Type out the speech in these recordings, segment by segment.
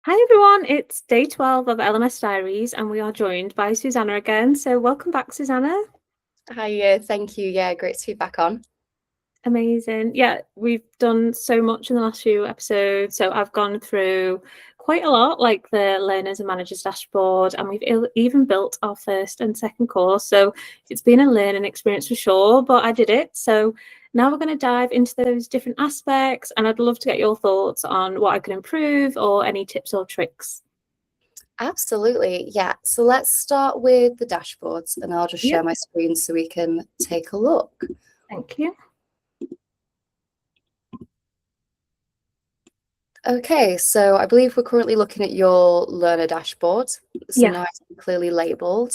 Hi everyone, it's day 12 of LMS Diaries and we are joined by Susanna again. So welcome back, Susanna. Hi, thank you. Yeah, great to be back on. Amazing. Yeah, we've done so much in the last few episodes. So I've gone through quite a lot, like the learners and managers dashboard, and we've even built our first and second course. So it's been a learning experience for sure, but I did it. So now we're going to dive into those different aspects, and I'd love to get your thoughts on what I could improve or any tips or tricks. Absolutely. Yeah. So let's start with the dashboards and I'll just Yep. share my screen so we can take a look. Thank you. Okay, so I believe we're currently looking at your learner dashboard. So Yeah. nice and clearly labeled.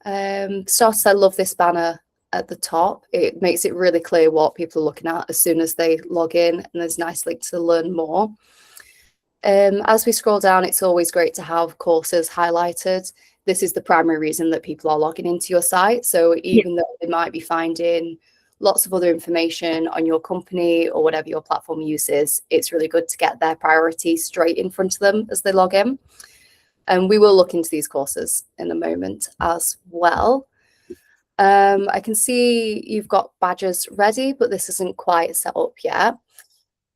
Starters, I love this banner at the top. It makes it really clear what people are looking at as soon as they log in, and there's a nice link to learn more. As we scroll down, it's always great to have courses highlighted. This is the primary reason that people are logging into your site. So even though they might be finding lots of other information on your company or whatever your platform uses, it's really good to get their priority straight in front of them as they log in. And we will look into these courses in a moment as well. I can see you've got badges ready, but this isn't quite set up yet.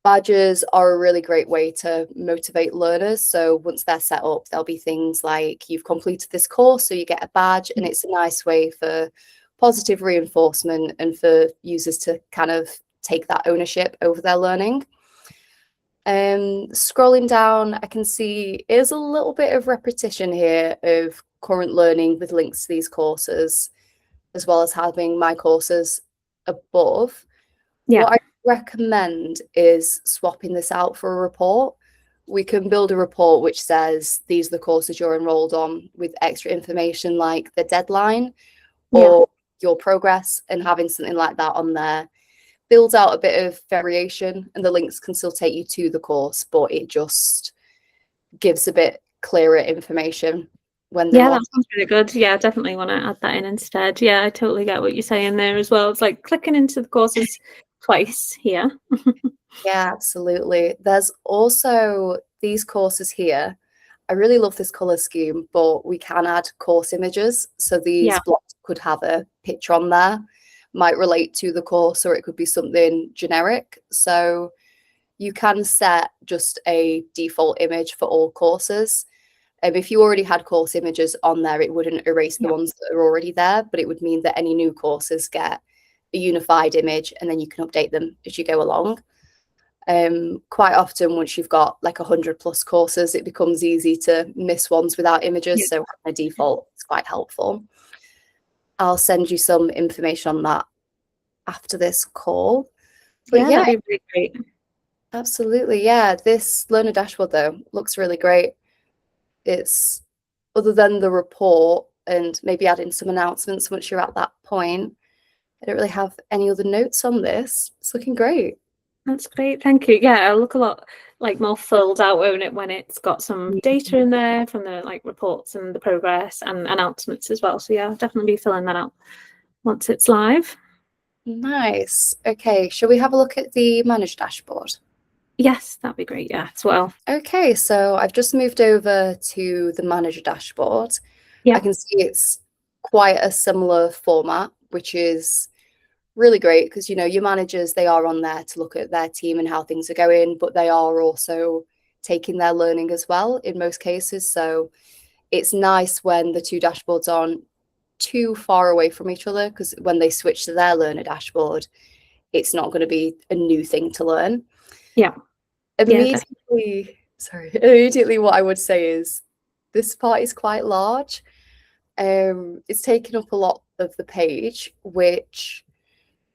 Badges are a really great way to motivate learners. So once they're set up, there'll be things like you've completed this course, so you get a badge, and it's a nice way for positive reinforcement and for users to kind of take that ownership over their learning. Scrolling down, I can see is a little bit of repetition here of current learning with links to these courses, as well as having my courses above. Yeah. What I recommend is swapping this out for a report. We can build a report which says these are the courses you're enrolled on with extra information like the deadline or your progress, and having something like that on there builds out a bit of variation, and the links can still take you to the course, but it just gives a bit clearer information when they Yeah, log. that sounds really good. Yeah, I definitely want to add that in instead. Yeah, I totally get what you're saying there as well. It's like clicking into the courses twice here. Yeah, absolutely. There's also these courses here. I really love this color scheme, but we can add course images. So these Yeah. blocks could have a picture on there, might relate to the course, or it could be something generic. So you can set just a default image for all courses. If you already had course images on there, it wouldn't erase the Yeah. ones that are already there, but it would mean that any new courses get a unified image, and then you can update them as you go along. Quite often, once you've got like 100+ courses, it becomes easy to miss ones without images. Yeah. So by default, it's quite helpful. I'll send you some information on that after this call. But Yeah, yeah, that'd be really great. absolutely. Yeah, this learner dashboard though looks really great. It's, other than the report and maybe adding some announcements once you're at that point, I don't really have any other notes on this. It's looking great. That's great. Thank you. Yeah, it'll look a lot like more filled out, won't it, when it's got some data in there from the like reports and the progress and announcements as well. So yeah, I'll definitely be filling that out once it's live. Nice. Okay, shall we have a look at the manage dashboard? Yes, that'd be great. Yeah, as well. Okay, so I've just moved over to the manager dashboard. Yeah. I can see it's quite a similar format, which is really great because, you know, your managers, they are on there to look at their team and how things are going, but they are also taking their learning as well in most cases. So it's nice when the two dashboards aren't too far away from each other, because when they switch to their learner dashboard, it's not going to be a new thing to learn. Yeah. Yeah, definitely. Immediately what I would say is this part is quite large. It's taken up a lot of the page, which,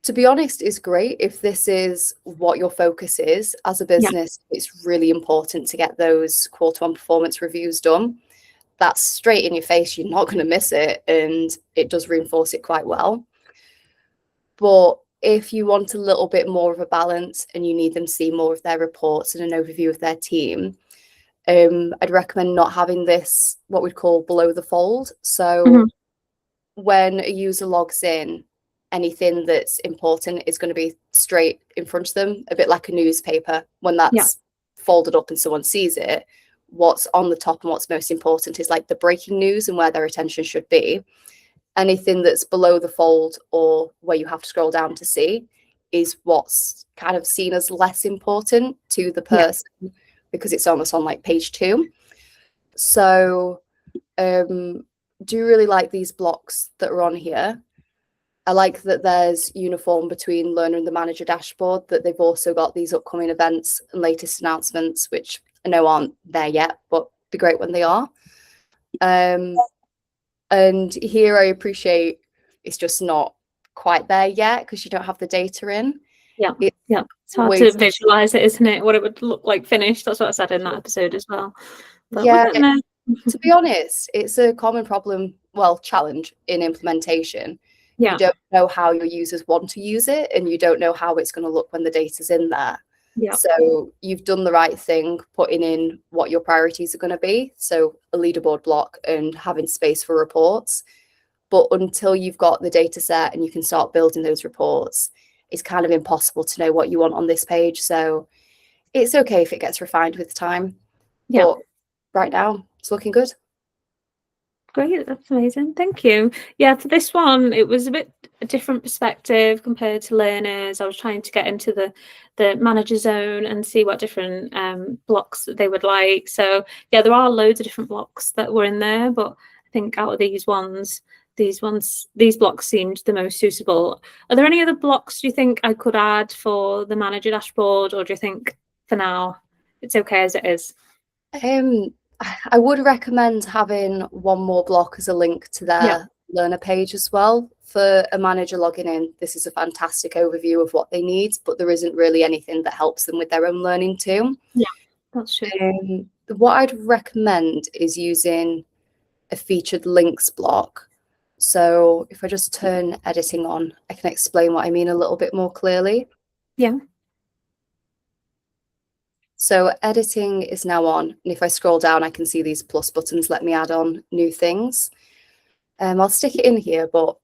to be honest, is great if this is what your focus is as a Yeah. business. It's really important to get those quarter one performance reviews done. That's straight in your face. You're not going to miss it, and it does reinforce it quite well. But if you want a little bit more of a balance and you need them to see more of their reports and an overview of their team, I'd recommend not having this what we'd call below the fold. So when a user logs in, anything that's important is going to be straight in front of them, a bit like a newspaper. When Yeah. that's folded up and someone sees it, what's on the top and what's most important is like the breaking news and where their attention should be. Anything that's below the fold or where you have to scroll down to see is what's kind of seen as less important to the person because it's almost on like page 2. So do you really like these blocks that are on here? I like that there's uniform between learner and the manager dashboard, that they've also got these upcoming events and latest announcements, which I know aren't there yet, but be great when they are. And here I appreciate it's just not quite there yet because you don't have the data in. It's hard to visualize it, isn't it? What it would look like finished. That's what I said in that episode as well. But yeah, to be honest, it's a common problem, challenge in implementation. You don't know how your users want to use it, and you don't know how it's going to look when the data's in there. So you've done the right thing putting in what your priorities are going to be. So a leaderboard block and having space for reports. But until you've got the data set and you can start building those reports, it's kind of impossible to know what you want on this page. So it's okay if it gets refined with time. But right now, it's looking good. Great, that's amazing. Thank you. Yeah, for this one, it was a different perspective compared to learners. I was trying to get into the manager zone and see what different blocks that they would like. So yeah, there are loads of different blocks that were in there, but I think out of these blocks seemed the most suitable. Are there any other blocks do you think I could add for the manager dashboard, or do you think for now it's okay as it is? I would recommend having one more block as a link to their learner page as well. For a manager logging in, this is a fantastic overview of what they need, but there isn't really anything that helps them with their own learning too. Yeah, that's true. What I'd recommend is using a featured links block. So if I just turn editing on, I can explain what I mean a little bit more clearly. Yeah. So editing is now on, and if I scroll down, I can see these plus buttons let me add on new things. I'll stick it in here, but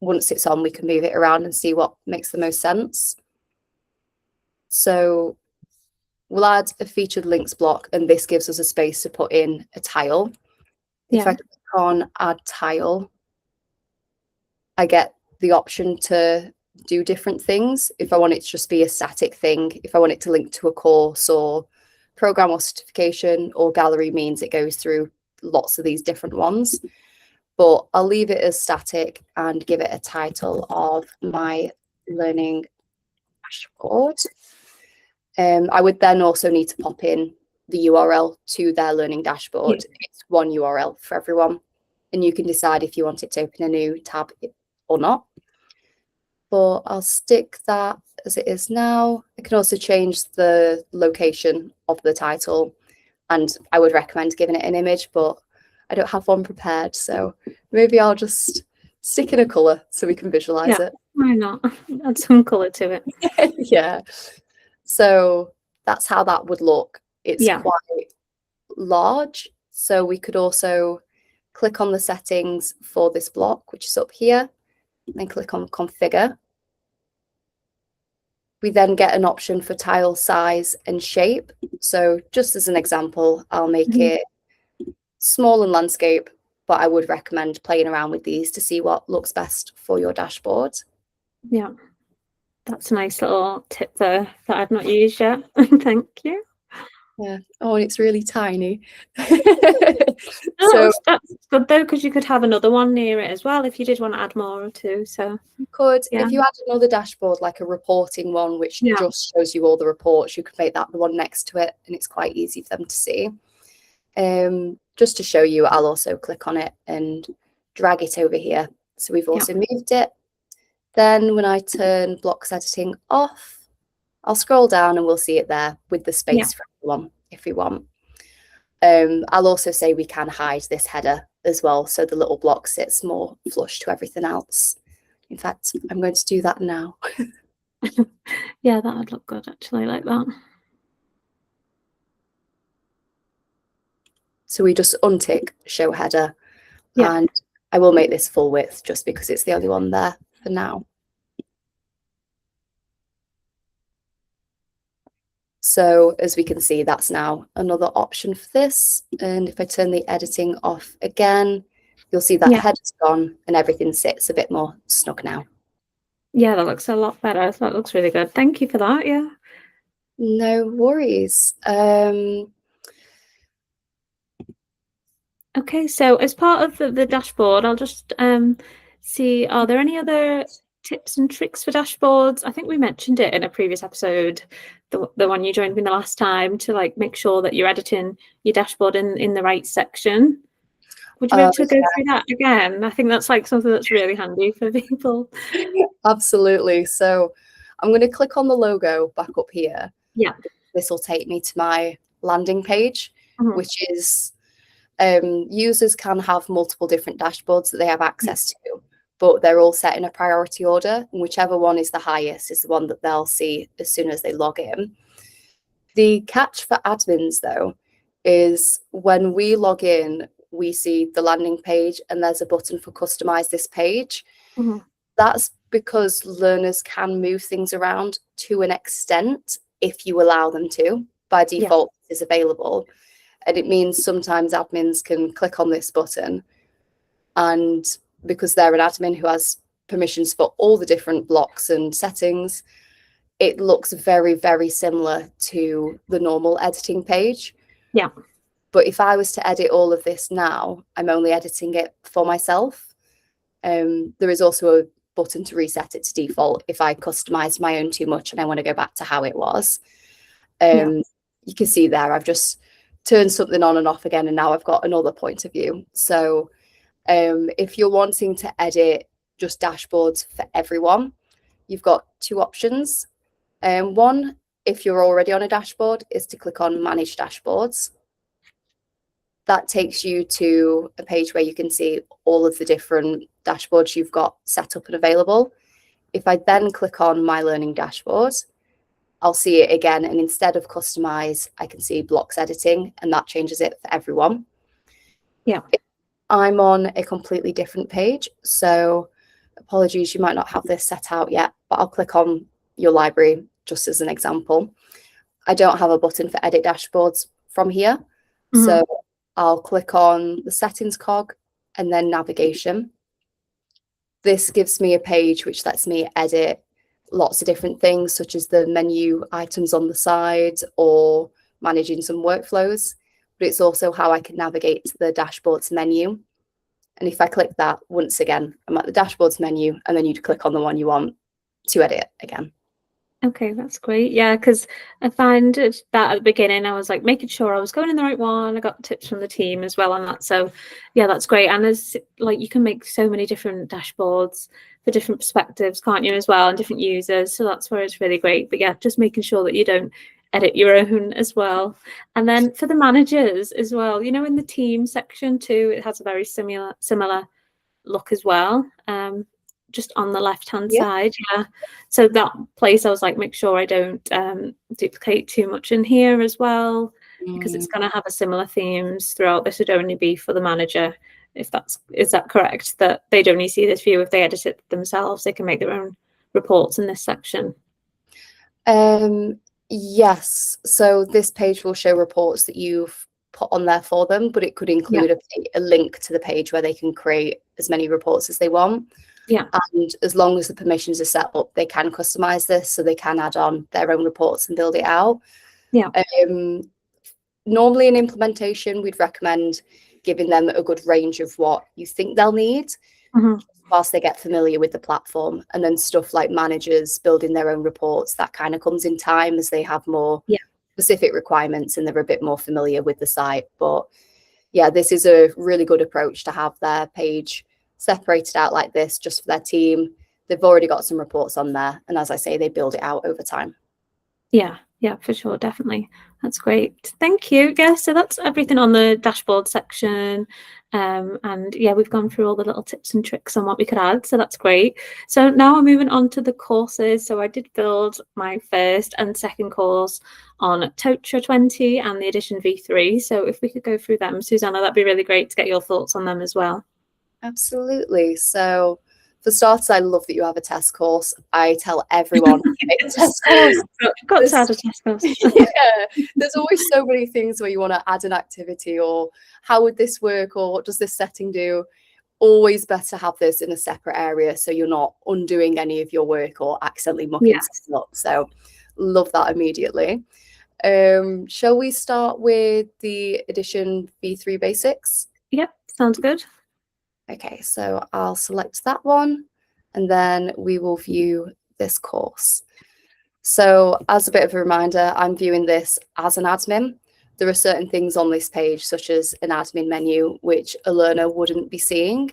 once it's on, we can move it around and see what makes the most sense. So we'll add a featured links block, and this gives us a space to put in a tile. If I click on add tile, I get the option to do different things. If I want it to just be a static thing, if I want it to link to a course or program or certification, or gallery means it goes through lots of these different ones. But I'll leave it as static and give it a title of my learning dashboard. I would then also need to pop in the URL to their learning dashboard. It's one URL for everyone, and you can decide if you want it to open a new tab or not. But I'll stick that as it is now. I can also change the location of the title, and I would recommend giving it an image, but I don't have one prepared, so maybe I'll just stick in a colour so we can visualize it. Why not? Add some colour to it. Yeah. So that's how that would look. It's quite large. So we could also click on the settings for this block, which is up here, and click on configure. We then get an option for tile size and shape. So just as an example, I'll make it small and landscape, but I would recommend playing around with these to see what looks best for your dashboard. Yeah. That's a nice little tip there that I've not used yet. Thank you. Yeah. Oh, and it's really tiny. So that's good though, because you could have another one near it as well if you did want to add more or two. So you could, if you add another dashboard, like a reporting one, which just shows you all the reports, you could make that the one next to it, and it's quite easy for them to see. Just to show you, I'll also click on it and drag it over here. So we've also moved it. Then when I turn blocks editing off, I'll scroll down and we'll see it there with the space for everyone if we want. I'll also say we can hide this header as well, so the little block sits more flush to everything else. In fact, I'm going to do that now. Yeah, that would look good actually, like that. So we just untick show header, and I will make this full width just because it's the only one there for now. So as we can see, that's now another option for this. And if I turn the editing off again, you'll see that header's gone and everything sits a bit more snug now. Yeah, that looks a lot better. That looks really good. Thank you for that. Yeah. No worries. Okay, so as part of the dashboard, I'll just see, are there any other tips and tricks for dashboards? I think we mentioned it in a previous episode, the one you joined me the last time, to like make sure that you're editing your dashboard in the right section. Would you be able to go through that again? I think that's like something that's really handy for people. Absolutely. So I'm going to click on the logo back up here. Yeah. This will take me to my landing page, which is users can have multiple different dashboards that they have access to, but they're all set in a priority order, and whichever one is the highest is the one that they'll see as soon as they log in. The catch for admins, though, is when we log in, we see the landing page and there's a button for customize this page. That's because learners can move things around to an extent if you allow them to. By default, is available. And it means sometimes admins can click on this button, and because they're an admin who has permissions for all the different blocks and settings, it looks very, very similar to the normal editing page. Yeah. But if I was to edit all of this now, I'm only editing it for myself. There is also a button to reset it to default if I customize my own too much and I want to go back to how it was. You can see there, I've just turned something on and off again, and now I've got another point of view. So if you're wanting to edit just dashboards for everyone, you've got two options. One, if you're already on a dashboard, is to click on Manage Dashboards. That takes you to a page where you can see all of the different dashboards you've got set up and available. If I then click on My Learning Dashboard, I'll see it again, and instead of customize, I can see blocks editing, and that changes it for everyone. Yeah. I'm on a completely different page, so apologies, you might not have this set out yet, but I'll click on your library just as an example. I don't have a button for edit dashboards from here, so I'll click on the settings cog and then navigation. This gives me a page which lets me edit lots of different things, such as the menu items on the side or managing some workflows, but it's also how I can navigate to the dashboards menu. And if I click that, once again, I'm at the dashboards menu, and then you'd click on the one you want to edit again. Okay, that's great. Yeah, because I find that at the beginning, I was like making sure I was going in the right one. I got tips from the team as well on that. So yeah, that's great. And there's like, you can make so many different dashboards for different perspectives, can't you, as well, and different users. So that's where it's really great. But yeah, just making sure that you don't edit your own as well. And then for the managers as well, you know, in the team section too, it has a very similar look as well. Just on the left hand side. So that place I was like, make sure I don't duplicate too much in here as well, because it's going to have a similar themes throughout. This would only be for the manager, is that correct, that they'd only see this view if they edit it themselves? They can make their own reports in this section. Yes, so this page will show reports that you've put on there for them, but it could include a link to the page where they can create as many reports as they want. Yeah. And as long as the permissions are set up, they can customize this, so they can add on their own reports and build it out. Yeah. Normally in implementation, we'd recommend giving them a good range of what you think they'll need whilst they get familiar with the platform. And then stuff like managers building their own reports, that kind of comes in time as they have more specific requirements and they're a bit more familiar with the site. But yeah, this is a really good approach to have their page separated out like this just for their team. They've already got some reports on there, and as I say, they build it out over time. Yeah, for sure, definitely. That's great. Thank you. Yeah, so that's everything on the dashboard section. And yeah, we've gone through all the little tips and tricks on what we could add, so that's great. So now we're moving on to the courses. So I did build my first and second course on Totra 20 and the Edition V3. So if we could go through them, Susanna, that'd be really great to get your thoughts on them as well. Absolutely. So For starters, I love that you have a test course. I tell everyone make a test course. Got to add a test course. Yeah, there's always so many things where you want to add an activity, or how would this work, or what does this setting do? Always better have this in a separate area so you're not undoing any of your work or accidentally mucking something up. So love that immediately. Shall we start with the edition V3 basics? Yep, sounds good. Okay, so I'll select that one and then we will view this course. So as a bit of a reminder, I'm viewing this as an admin. There are certain things on this page, such as an admin menu, which a learner wouldn't be seeing.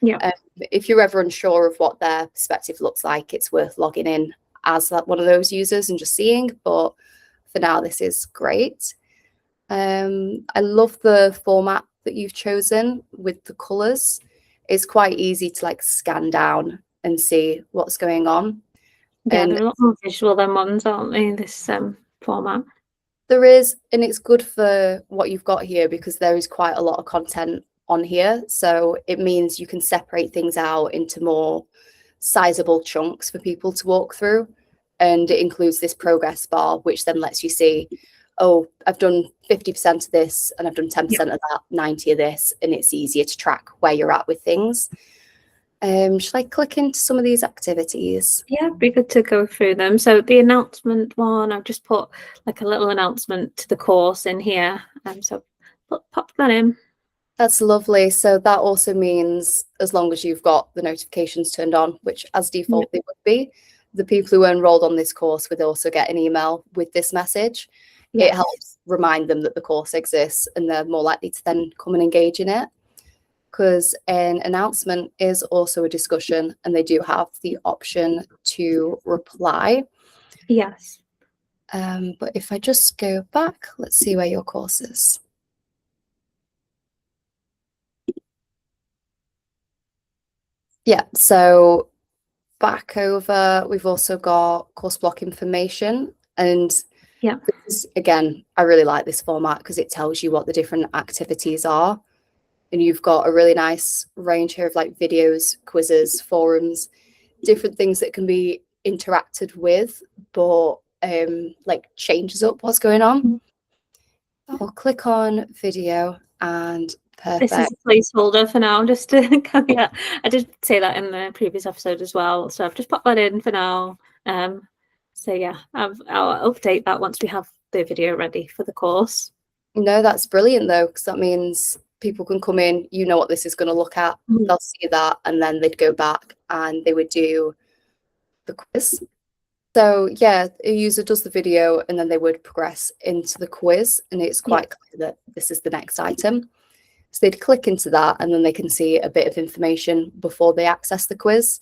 Yeah. If you're ever unsure of what their perspective looks like, it's worth logging in as one of those users and just seeing. But for now, this is great. I love the format that you've chosen with the colors. It's quite easy to like scan down and see what's going on. Yeah, And they're a lot more visual than ones, aren't they, in this format? there is, and it's good for what you've got here because there is quite a lot of content on here. So it means you can separate things out into more sizable chunks for people to walk through. And it includes this progress bar, which then lets you see, oh, I've done 50% of this and I've done 10% of that, 90 of this, and it's easier to track where you're at with things. Should I click into some of these activities? Yeah, it'd be good to go through them. So the announcement one, I've just put like a little announcement to the course in here. So pop that in. That's lovely. So that also means as long as you've got the notifications turned on, which as default they would be, the people who are enrolled on this course would also get an email with this message. It helps remind them that the course exists and they're more likely to then come and engage in it. Because an announcement is also a discussion and they do have the option to reply. Yes. But if I just go back, let's see where your course is. Yeah, so back over, we've also got course block information. And this, again, I really like this format because it tells you what the different activities are. And you've got a really nice range here of like videos, quizzes, forums, different things that can be interacted with, but like changes up what's going on. I'll click on video and perfect. This is a placeholder for now, just to caveat. I did say that in the previous episode as well, so I've just popped that in for now. So yeah, I'll update that once we have the video ready for the course. No, that's brilliant though, because that means people can come in, you know what this is going to look at, they'll see that, and then they'd go back and they would do the quiz. So yeah, a user does the video and then they would progress into the quiz, and it's quite clear that this is the next item. So they'd click into that and then they can see a bit of information before they access the quiz.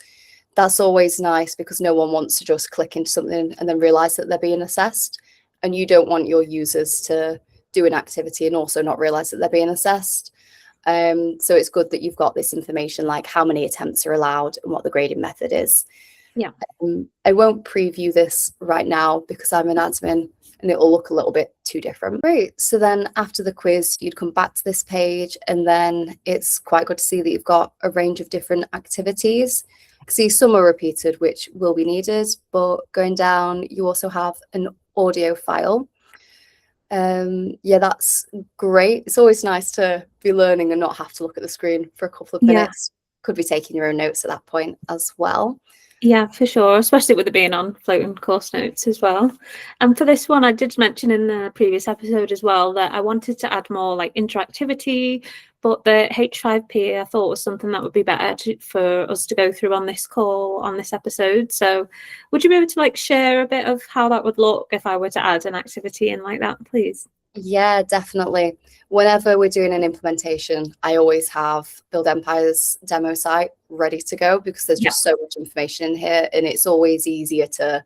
That's always nice because no one wants to just click into something and then realize that they're being assessed, and you don't want your users to do an activity and also not realize that they're being assessed. So it's good that you've got this information, like how many attempts are allowed and what the grading method is. Yeah. I won't preview this right now because I'm an admin and it will look a little bit too different. Great. So then after the quiz, you'd come back to this page, and then it's quite good to see that you've got a range of different activities. See, some are repeated, which will be needed, but going down, you also have an audio file. Yeah, that's great. It's always nice to be learning and not have to look at the screen for a couple of minutes. Could be taking your own notes at that point as well. Yeah, for sure, especially with it being on floating course notes as well. And for this one, I did mention in the previous episode as well that I wanted to add more like interactivity, but the H5P I thought was something that would be better for us to go through on this call, on this episode. So would you be able to like share a bit of how that would look if I were to add an activity in like that, please? Yeah, definitely. Whenever we're doing an implementation, I always have BuildEmpire's demo site ready to go because there's just so much information in here, and it's always easier to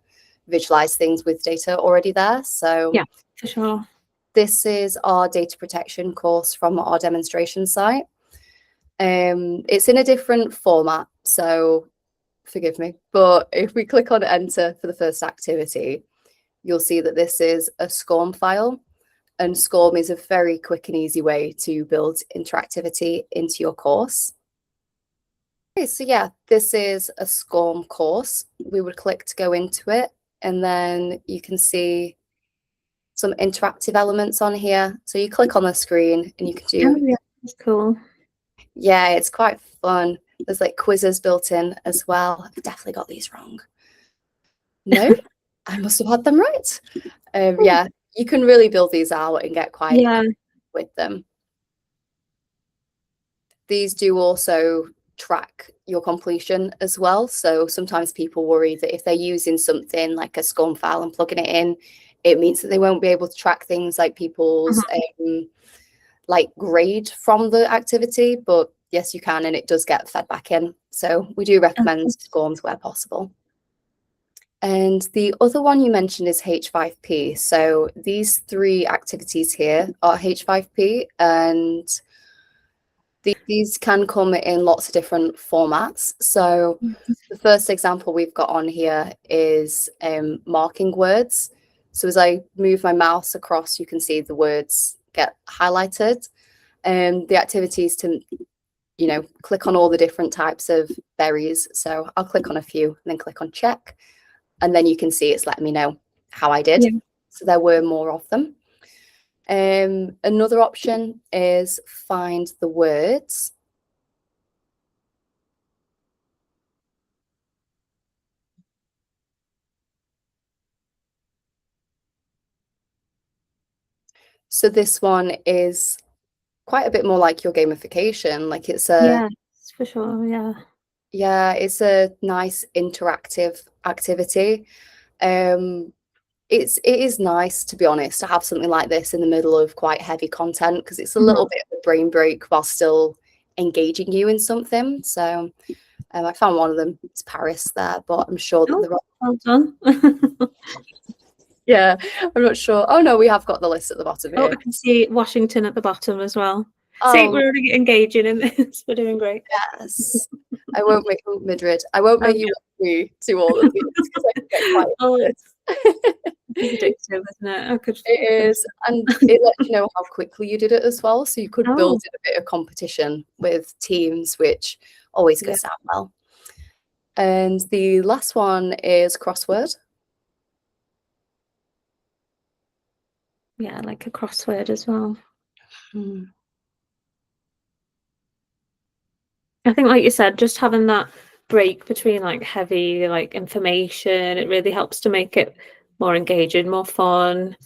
visualize things with data already there. So yeah, for sure. This is our data protection course from our demonstration site. It's in a different format, so forgive me. But if we click on enter for the first activity, you'll see that this is a SCORM file. And SCORM is a very quick and easy way to build interactivity into your course. Okay, so yeah, this is a SCORM course. We would click to go into it, and then you can see some interactive elements on here. So you click on the screen and you can Oh, do, yeah, that's cool. yeah, it's quite fun. There's like quizzes built in as well. I've definitely got these wrong. No, I must have had them right. Yeah, you can really build these out and get quite Yeah. with them. These do also track your completion as well. So sometimes people worry that if they're using something like a SCORM file and plugging it in, it means that they won't be able to track things like people's like grade from the activity. But yes, you can, and it does get fed back in. So we do recommend SCORMs where possible. And the other one you mentioned is H5P. So these 3 activities here are H5P, and these can come in lots of different formats. So the first example we've got on here is marking words. So as I move my mouse across, you can see the words get highlighted. And the activities to, you know, click on all the different types of berries. So I'll click on a few and then click on check. And then you can see it's letting me know how I did. Yeah. So there were more of them. Another option is find the words. So this one is quite a bit more like your gamification. Like it's Yeah, for sure. Yeah. it's a nice interactive activity. It is nice, to be honest, to have something like this in the middle of quite heavy content, because it's a little bit of a brain break while still engaging you in something. So I found one of them. It's Paris there, but I'm sure that the Well done. yeah, I'm not sure. Oh no, we have got the list at the bottom Oh, here. I can see Washington at the bottom as well. See, Oh we're already engaging in this. We're doing great. yes, I won't make Madrid. I won't make you watch me do all of these because I get quite It's addictive, isn't it? It is, and it lets you know how quickly you did it as well. So you could build in a bit of competition with teams, which always goes down well. And the last one is crossword. Yeah, like a crossword as well. I think, like you said, just having that break between like heavy like information, it really helps to make it more engaging, more fun,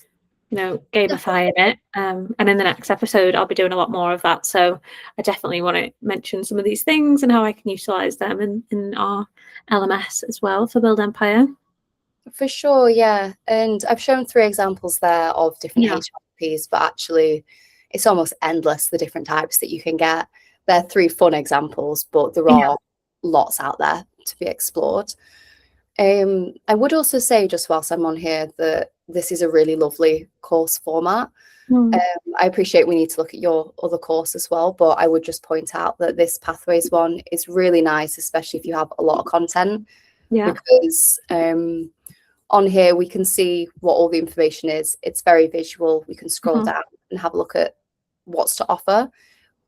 gamifying it. And in the next episode, I'll be doing a lot more of that. So I definitely want to mention some of these things and how I can utilize them in our LMS as well for BuildEmpire. For sure, yeah. And I've shown 3 examples there of different HRPs, but actually it's almost endless, the different types that you can get. They're 3 fun examples, but there are lots out there to be explored. I would also say, just whilst I'm on here, that this is a really lovely course format. I appreciate we need to look at your other course as well, but I would just point out that this Pathways one is really nice, especially if you have a lot of content, because on here we can see what all the information is. It's very visual. We can scroll down and have a look at what's to offer.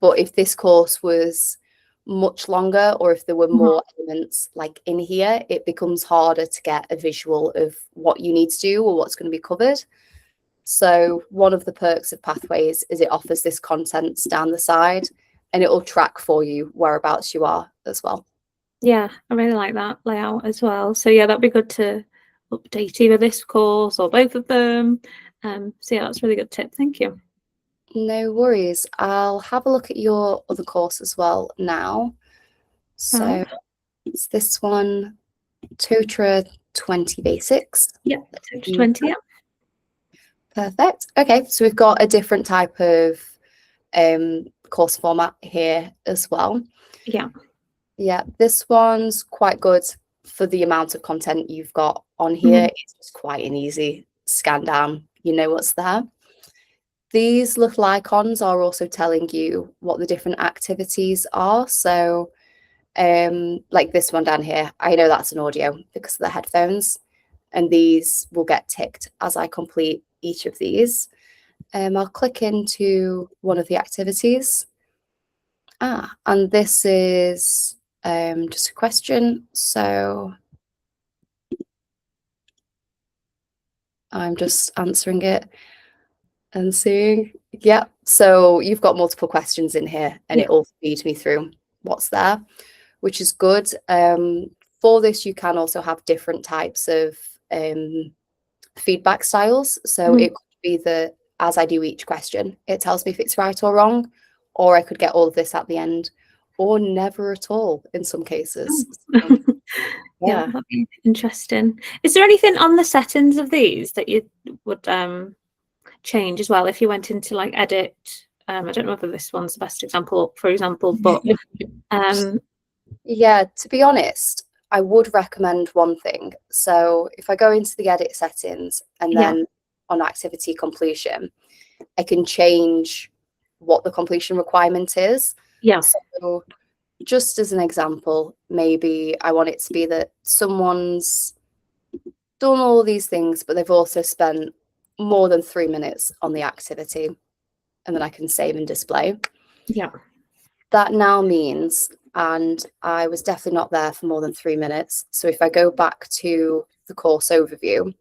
But if this course was much longer, or if there were more elements like in here, it becomes harder to get a visual of what you need to do or what's going to be covered. So one of the perks of Pathways is it offers this content down the side, and it will track for you whereabouts you are as well. Yeah, I really like that layout as well. So yeah, that'd be good to update either this course or both of them. So yeah, that's a really good tip. Thank you. No worries. I'll have a look at your other course as well now. So it's this one, Totra 20 Basics. Yeah, Totra 20, yeah. Perfect. Okay, so we've got a different type of course format here as well. Yeah, this one's quite good for the amount of content you've got on here. It's just quite an easy scan down. You know what's there. These little icons are also telling you what the different activities are. So like this one down here, I know that's an audio because of the headphones, and these will get ticked as I complete each of these. I'll click into one of the activities. And this is just a question. So I'm just answering it and seeing. Yeah, so you've got multiple questions in here, and it all feeds me through what's there, which is good. For this, you can also have different types of feedback styles. So it could be the, as I do each question, it tells me if it's right or wrong, or I could get all of this at the end, or never at all in some cases. So, yeah, that'd be interesting. Is there anything on the settings of these that you would change as well if you went into like edit? I don't know whether this one's the best example, for example, but yeah, to be honest, I would recommend one thing. So if I go into the edit settings and then on activity completion, I can change what the completion requirement is. Yeah. So just as an example, maybe I want it to be that someone's done all these things, but they've also spent more than 3 minutes on the activity, and then I can save and display. Yeah. That now means, and I was definitely not there for more than 3 minutes. So if I go back to the course overview,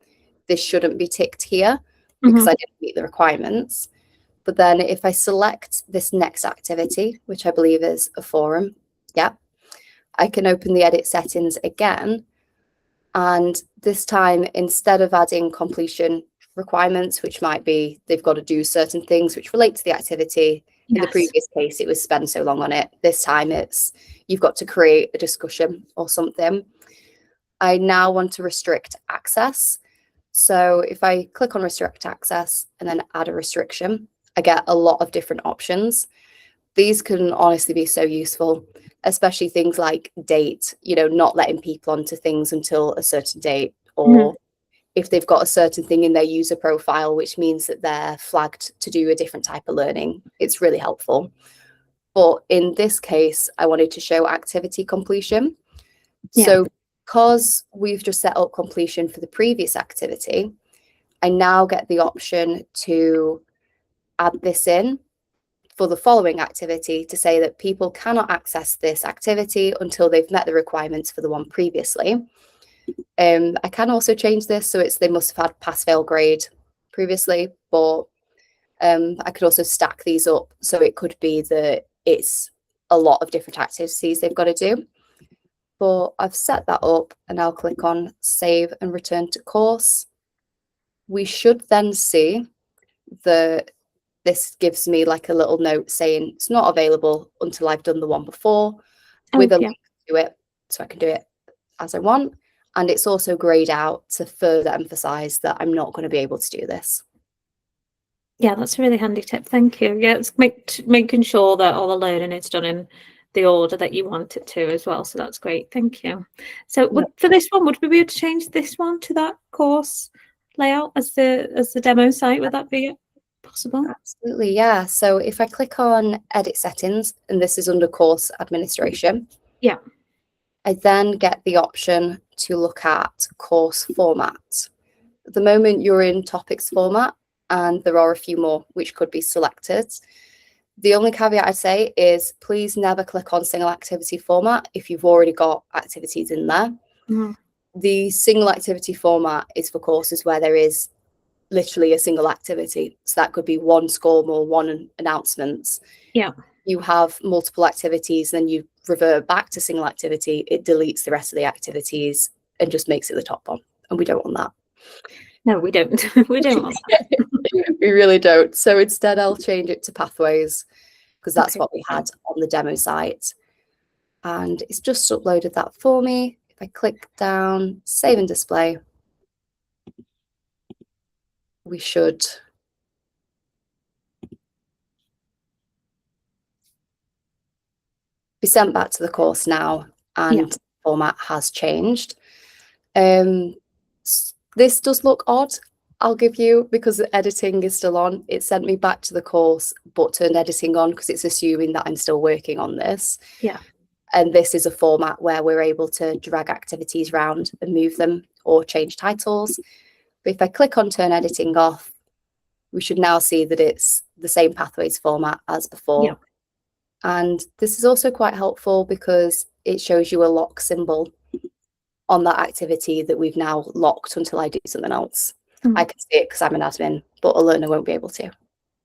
this shouldn't be ticked here because I didn't meet the requirements. But then if I select this next activity, which I believe is a forum, I can open the edit settings again. And this time, instead of adding completion requirements, which might be they've got to do certain things which relate to the activity. In the previous case, it was spend so long on it. This time it's you've got to create a discussion or something. I now want to restrict access. So if I click on restrict access and then add a restriction, I get a lot of different options. These can honestly be so useful, especially things like date, not letting people onto things until a certain date, or if they've got a certain thing in their user profile, which means that they're flagged to do a different type of learning. It's really helpful. But in this case, I wanted to show activity completion. So because we've just set up completion for the previous activity, I now get the option to add this in for the following activity to say that people cannot access this activity until they've met the requirements for the one previously. I can also change this so they must have had pass fail grade previously, but I could also stack these up, so it could be that it's a lot of different activities they've got to do. But I've set that up, and I'll click on save and return to course. We should then see that this gives me like a little note saying it's not available until I've done the one before, with a link to it, so I can do it as I want. And it's also grayed out to further emphasize that I'm not going to be able to do this. Yeah, that's a really handy tip. Thank you. Yeah, it's making sure that all the learning is done in the order that you want it to as well. So that's great. Thank you. So for this one, would we be able to change this one to that course layout as the demo site? Would that be possible? Absolutely, yeah. So if I click on edit settings, and this is under course administration, I then get the option to look at course format. At the moment, you're in topics format, and there are a few more which could be selected. The only caveat I'd say is please never click on single activity format if you've already got activities in there. The single activity format is for courses where there is literally a single activity. So that could be one SCORM or one announcements. You have multiple activities, then you revert back to single activity. It deletes the rest of the activities and just makes it the top one. And we don't want that. No, we don't. We don't want that. We really don't. So instead, I'll change it to pathways because that's what we had on the demo site. And it's just uploaded that for me. If I click down, save and display, we should be sent back to the course now, and the format has changed. This does look odd, I'll give you, because the editing is still on. It sent me back to the course, but turned editing on because it's assuming that I'm still working on this. And this is a format where we're able to drag activities around and move them or change titles. But if I click on turn editing off, we should now see that it's the same pathways format as before. And this is also quite helpful because it shows you a lock symbol on that activity that we've now locked until I do something else. I can see it because I'm an admin, but a learner won't be able to.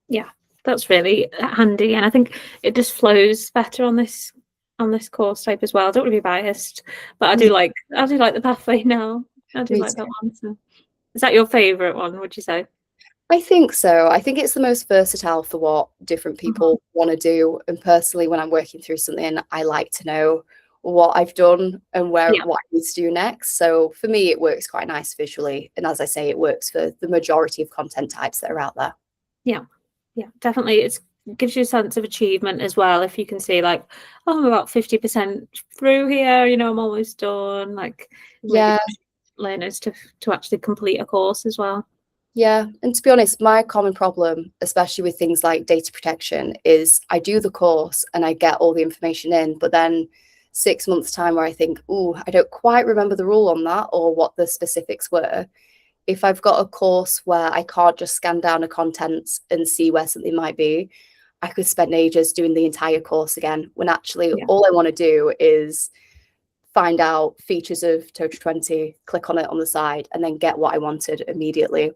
Yeah, that's really handy, and I think it just flows better on this course type as well. I don't want to be biased, but I do like the pathway now. I do like that one. So. Is that your favourite one, would you say? I think so. I think it's the most versatile for what different people want to do. And personally, when I'm working through something, I like to know what I've done and what I need to do next. So for me, it works quite nice visually. And as I say, it works for the majority of content types that are out there. Yeah, definitely. It gives you a sense of achievement as well. If you can see like, oh, I'm about 50% through here, I'm almost done. Like, maybe learners to actually complete a course as well. Yeah, and to be honest, my common problem, especially with things like data protection, is I do the course and I get all the information in, but then 6 months' time where I think, oh, I don't quite remember the rule on that or what the specifics were. If I've got a course where I can't just scan down a content and see where something might be, I could spend ages doing the entire course again, when actually all I want to do is find out features of Total 20, click on it on the side, and then get what I wanted immediately.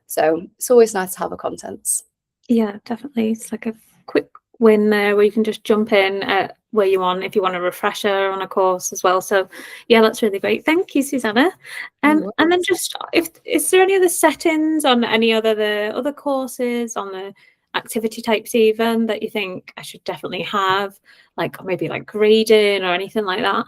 So it's always nice to have a contents. Yeah, definitely. It's like a quick win there where you can just jump in at where you want if you want a refresher on a course as well. So yeah, that's really great. Thank you, Susanna. And then just is there any other settings on any the other courses, on the activity types even, that you think I should definitely have, like maybe like grading or anything like that?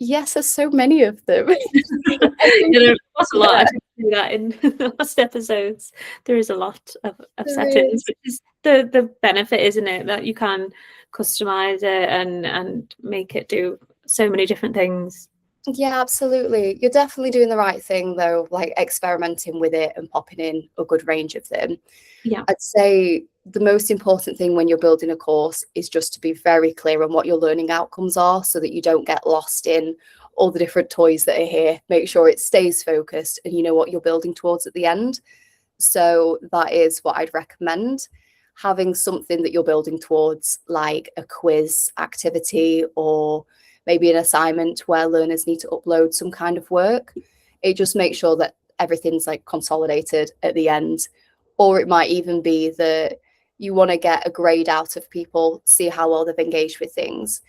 Yes, there's so many of them. There was a lot. I didn't do that in the last episodes. There is a lot of settings, which is the benefit, isn't it? That you can customize it and make it do so many different things. Yeah, absolutely. You're definitely doing the right thing though, like experimenting with it and popping in a good range of them. Yeah. I'd say the most important thing when you're building a course is just to be very clear on what your learning outcomes are so that you don't get lost in all the different toys that are here. Make sure it stays focused and you know what you're building towards at the end. So that is what I'd recommend. Having something that you're building towards, like a quiz activity or maybe an assignment where learners need to upload some kind of work. It just makes sure that everything's like consolidated at the end. Or it might even be that you want to get a grade out of people, see how well they've engaged with things.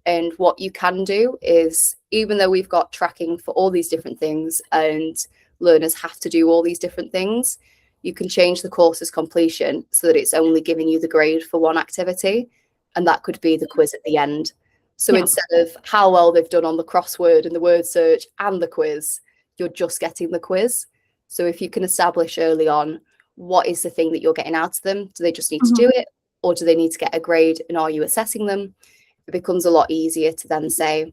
And what you can do is, even though we've got tracking for all these different things and learners have to do all these different things, you can change the course's completion so that it's only giving you the grade for one activity. And that could be the quiz at the end. So instead of how well they've done on the crossword and the word search and the quiz, you're just getting the quiz. So if you can establish early on, what is the thing that you're getting out of them? Do they just need to do it, or do they need to get a grade, and are you assessing them? It becomes a lot easier to then say,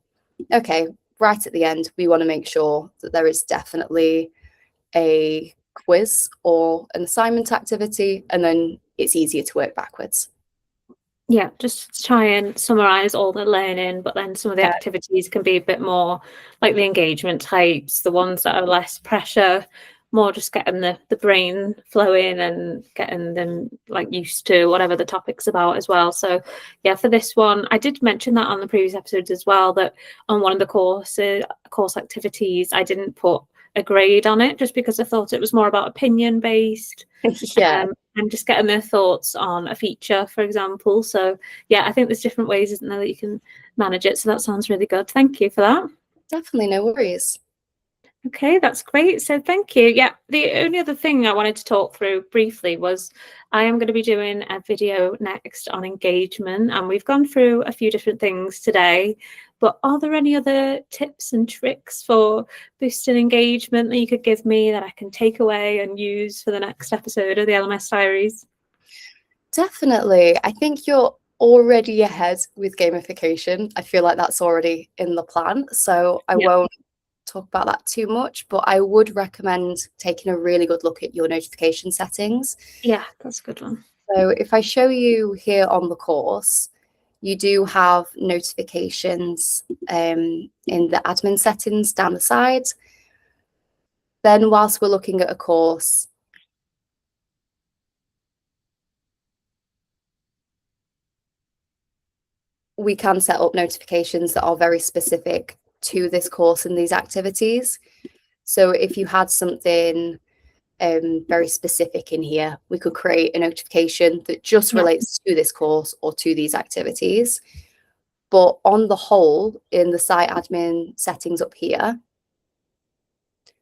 okay, right at the end, we want to make sure that there is definitely a quiz or an assignment activity, and then it's easier to work backwards. Yeah, just try and summarize all the learning, but then some of the activities can be a bit more like the engagement types, the ones that are less pressure, more just getting the brain flowing and getting them like used to whatever the topic's about as well. So yeah, for this one, I did mention that on the previous episodes as well, that on one of the course activities, I didn't put a grade on it just because I thought it was more about opinion based. And just getting their thoughts on a feature, for example. So yeah, I think there's different ways, isn't there, that you can manage it. So that sounds really good. Thank you for that. Definitely, no worries. Okay, that's great. So thank you. Yeah, the only other thing I wanted to talk through briefly was I am going to be doing a video next on engagement, and we've gone through a few different things today. But are there any other tips and tricks for boosting engagement that you could give me that I can take away and use for the next episode of the LMS Diaries? Definitely. I think you're already ahead with gamification. I feel like that's already in the plan. So I won't talk about that too much, but I would recommend taking a really good look at your notification settings. Yeah, that's a good one. So if I show you here on the course, you do have notifications in the admin settings down the side. Then whilst we're looking at a course, we can set up notifications that are very specific to this course and these activities. So if you had something very specific in here, we could create a notification that just relates to this course or to these activities. But on the whole, in the site admin settings up here,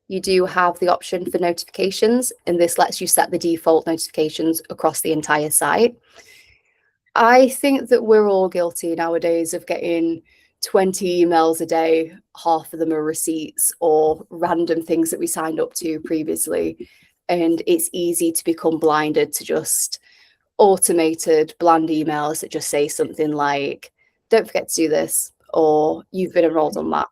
you do have the option for notifications, and this lets you set the default notifications across the entire site. I think that we're all guilty nowadays of getting 20 emails a day, half of them are receipts or random things that we signed up to previously. And it's easy to become blinded to just automated bland emails that just say something like, don't forget to do this, or you've been enrolled on that.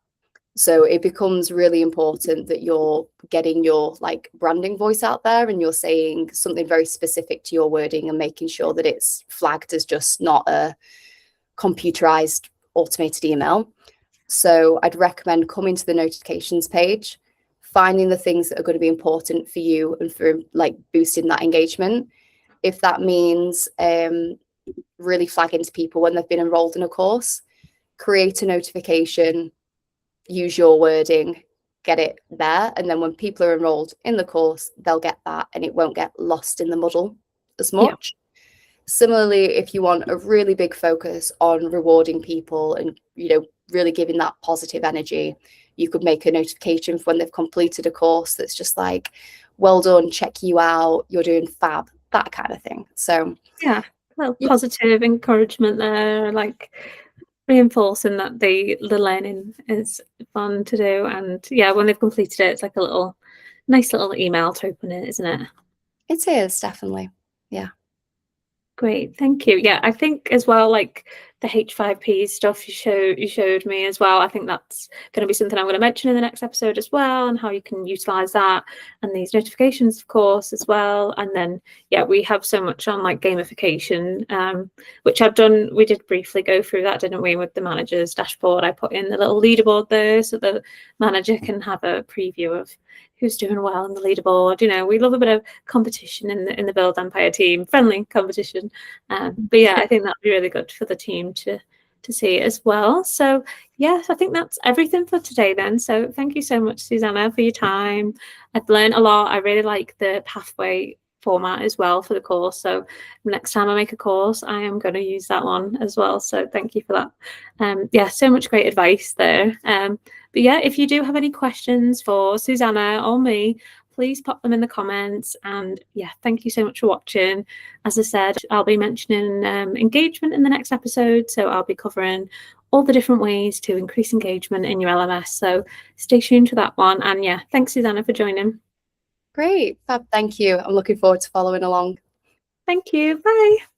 So it becomes really important that you're getting your like branding voice out there and you're saying something very specific to your wording and making sure that it's flagged as just not a computerized automated email. So I'd recommend coming to the notifications page, finding the things that are going to be important for you and for like boosting that engagement. If that means really flagging to people when they've been enrolled in a course, create a notification, use your wording, get it there. And then when people are enrolled in the course, they'll get that and it won't get lost in the muddle as much. Yeah. Similarly, if you want a really big focus on rewarding people and, you know, really giving that positive energy, you could make a notification for when they've completed a course that's just like, well done, check you out, you're doing fab, that kind of thing. So yeah, well, positive encouragement there, like reinforcing that the learning is fun to do. And yeah, when they've completed it, it's like a nice little email to open it, isn't it? It is, definitely. Yeah. Great, thank you. Yeah, I think as well, like the H5P stuff you showed me as well. I think that's going to be something I'm going to mention in the next episode as well, and how you can utilize that and these notifications, of course, as well. And then yeah, we have so much on like gamification, which we did briefly go through that, didn't we, with the manager's dashboard. I put in the little leaderboard there so the manager can have a preview of who's doing well on the leaderboard. You know, we love a bit of competition in the BuildEmpire team, friendly competition. But yeah, I think that'd be really good for the team to see as well. So yes, I think that's everything for today then. So thank you so much, Susanna, for your time. I've learned a lot. I really like the pathway format as well for the course. So next time I make a course, I am going to use that one as well. So thank you for that. Yeah, so much great advice there. But yeah, if you do have any questions for Susanna or me, please pop them in the comments. And yeah, thank you so much for watching. As I said, I'll be mentioning engagement in the next episode. So I'll be covering all the different ways to increase engagement in your LMS. So stay tuned for that one. And yeah, thanks, Susanna, for joining. Great. Fab. Thank you. I'm looking forward to following along. Thank you. Bye.